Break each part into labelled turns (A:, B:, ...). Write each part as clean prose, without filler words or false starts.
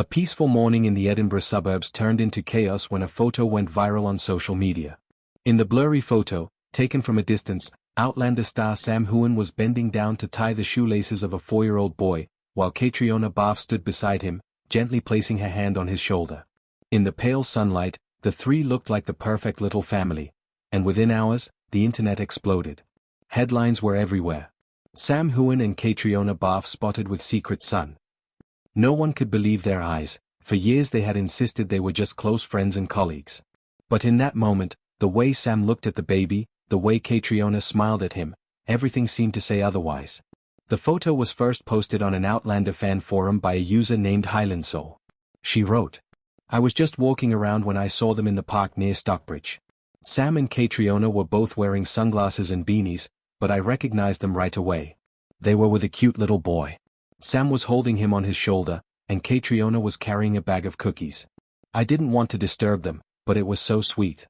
A: A peaceful morning in the Edinburgh suburbs turned into chaos when a photo went viral on social media. In the blurry photo, taken from a distance, Outlander star Sam Heughan was bending down to tie the shoelaces of a 4-year-old boy, while Caitriona Balfe stood beside him, gently placing her hand on his shoulder. In the pale sunlight, the three looked like the perfect little family, and within hours, the internet exploded. Headlines were everywhere. Sam Heughan and Caitriona Balfe spotted with secret son. No one could believe their eyes. For years they had insisted they were just close friends and colleagues. But in that moment, the way Sam looked at the baby, the way Caitriona smiled at him, everything seemed to say otherwise. The photo was first posted on an Outlander fan forum by a user named Heughan. She wrote, "I was just walking around when I saw them in the park near Stockbridge. Sam and Caitriona were both wearing sunglasses and beanies, but I recognized them right away. They were with a cute little boy. Sam was holding him on his shoulder, and Caitriona was carrying a bag of cookies. I didn't want to disturb them, but it was so sweet."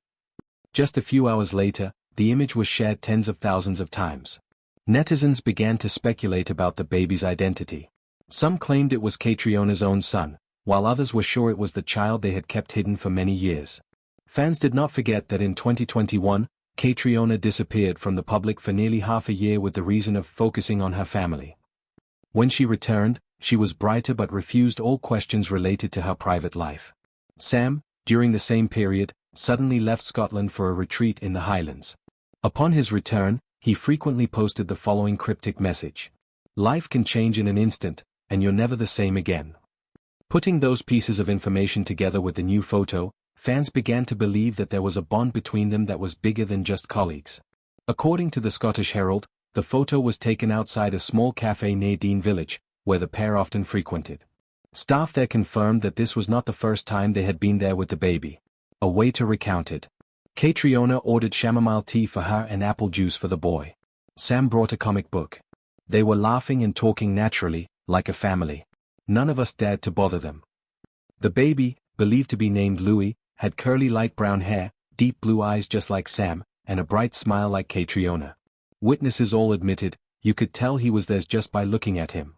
A: Just a few hours later, the image was shared tens of thousands of times. Netizens began to speculate about the baby's identity. Some claimed it was Caitriona's own son, while others were sure it was the child they had kept hidden for many years. Fans did not forget that in 2021, Caitriona disappeared from the public for nearly half a year with the reason of focusing on her family. When she returned, she was brighter but refused all questions related to her private life. Sam, during the same period, suddenly left Scotland for a retreat in the Highlands. Upon his return, he frequently posted the following cryptic message: "Life can change in an instant, and you're never the same again." Putting those pieces of information together with the new photo, fans began to believe that there was a bond between them that was bigger than just colleagues. According to the Scottish Herald, the photo was taken outside a small cafe near Dean Village, where the pair often frequented. Staff there confirmed that this was not the first time they had been there with the baby. A waiter recounted, "Caitriona ordered chamomile tea for her and apple juice for the boy. Sam brought a comic book. They were laughing and talking naturally, like a family. None of us dared to bother them." The baby, believed to be named Louis, had curly light brown hair, deep blue eyes just like Sam, and a bright smile like Caitriona. Witnesses all admitted, you could tell he was theirs just by looking at him.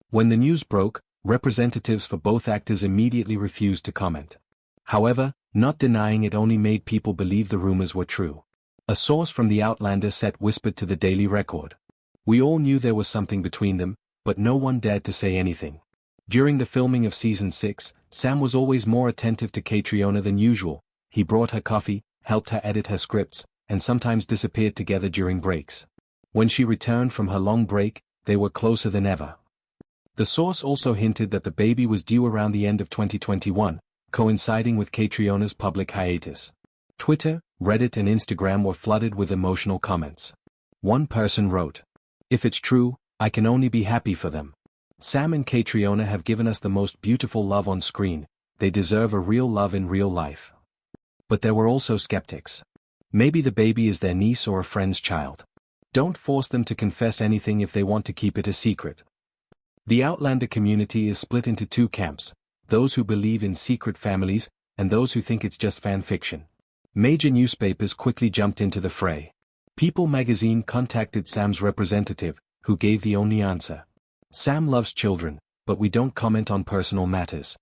A: When the news broke, representatives for both actors immediately refused to comment. However, not denying it only made people believe the rumors were true. A source from the Outlander set whispered to the Daily Record, "We all knew there was something between them, but no one dared to say anything." During the filming of Season 6, Sam was always more attentive to Caitriona than usual. He brought her coffee, helped her edit her scripts, and sometimes disappeared together during breaks. When she returned from her long break, they were closer than ever. The source also hinted that the baby was due around the end of 2021, coinciding with Caitriona's public hiatus. Twitter, Reddit and Instagram were flooded with emotional comments. One person wrote, "If it's true, I can only be happy for them. Sam and Caitriona have given us the most beautiful love on screen. They deserve a real love in real life." But there were also skeptics. Maybe the baby is their niece or a friend's child. Don't force them to confess anything if they want to keep it a secret. The Outlander community is split into two camps, those who believe in secret families, and those who think it's just fan fiction. Major newspapers quickly jumped into the fray. People magazine contacted Sam's representative, who gave the only answer: "Sam loves children, but we don't comment on personal matters."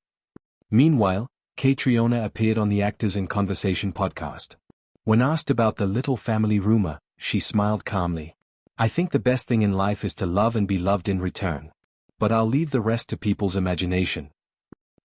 A: Meanwhile, Caitriona appeared on the Actors in Conversation podcast. When asked about the little family rumor, she smiled calmly. "I think the best thing in life is to love and be loved in return. But I'll leave the rest to people's imagination."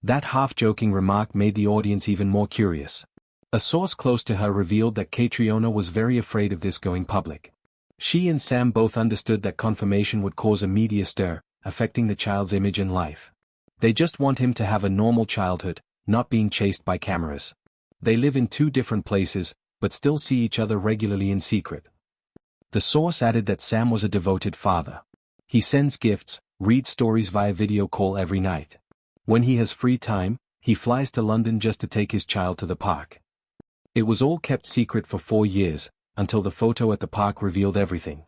A: That half-joking remark made the audience even more curious. A source close to her revealed that Caitriona was very afraid of this going public. She and Sam both understood that confirmation would cause a media stir, affecting the child's image and life. They just want him to have a normal childhood, not being chased by cameras. They live in two different places, but still see each other regularly in secret. The source added that Sam was a devoted father. He sends gifts, reads stories via video call every night. When he has free time, he flies to London just to take his child to the park. It was all kept secret for 4 years, until the photo at the park revealed everything.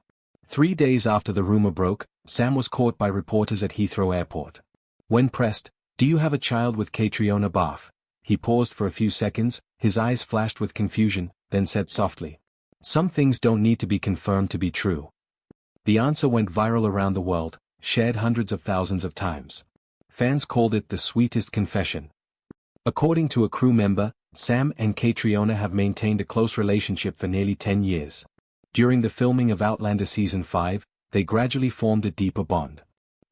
A: 3 days after the rumor broke, Sam was caught by reporters at Heathrow Airport. When pressed, "Do you have a child with Caitriona Balfe?" he paused for a few seconds, his eyes flashed with confusion, then said softly, "Some things don't need to be confirmed to be true." The answer went viral around the world, shared hundreds of thousands of times. Fans called it the sweetest confession. According to a crew member, Sam and Caitriona have maintained a close relationship for nearly 10 years. During the filming of Outlander Season 5, they gradually formed a deeper bond.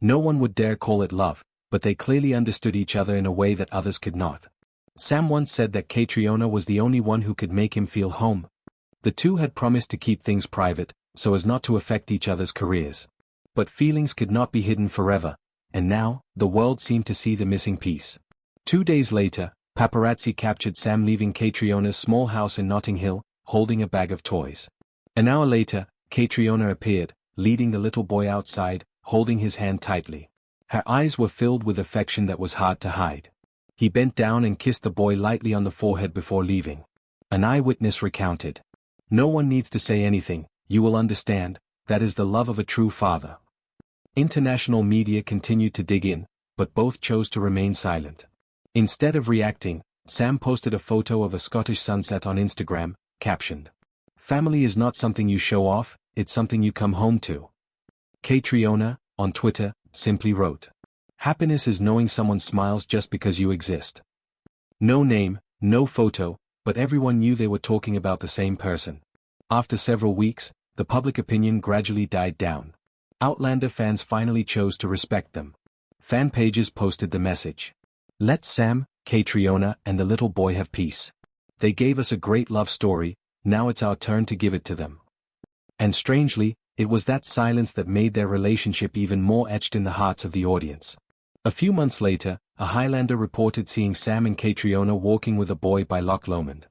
A: No one would dare call it love, but they clearly understood each other in a way that others could not. Sam once said that Caitriona was the only one who could make him feel home. The two had promised to keep things private, so as not to affect each other's careers. But feelings could not be hidden forever, and now, the world seemed to see the missing piece. 2 days later, paparazzi captured Sam leaving Caitriona's small house in Notting Hill, holding a bag of toys. An hour later, Caitriona appeared, leading the little boy outside, holding his hand tightly. Her eyes were filled with affection that was hard to hide. He bent down and kissed the boy lightly on the forehead before leaving. An eyewitness recounted. "No one needs to say anything, you will understand, that is the love of a true father." International media continued to dig in, but both chose to remain silent. Instead of reacting, Sam posted a photo of a Scottish sunset on Instagram, captioned, "Family is not something you show off, it's something you come home to." Caitriona, on Twitter, simply wrote, "Happiness is knowing someone smiles just because you exist." No name, no photo, but everyone knew they were talking about the same person. After several weeks, the public opinion gradually died down. Outlander fans finally chose to respect them. Fan pages posted the message. "Let Sam, Caitriona, and the little boy have peace. They gave us a great love story, now it's our turn to give it to them." And strangely, it was that silence that made their relationship even more etched in the hearts of the audience. A few months later, a Highlander reported seeing Sam and Caitriona walking with a boy by Loch Lomond.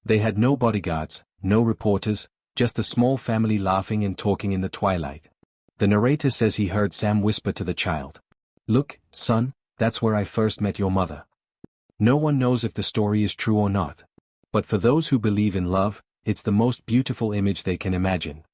A: They had no bodyguards, no reporters, just a small family laughing and talking in the twilight. The narrator says he heard Sam whisper to the child, "Look, son, that's where I first met your mother." No one knows if the story is true or not. But for those who believe in love, it's the most beautiful image they can imagine.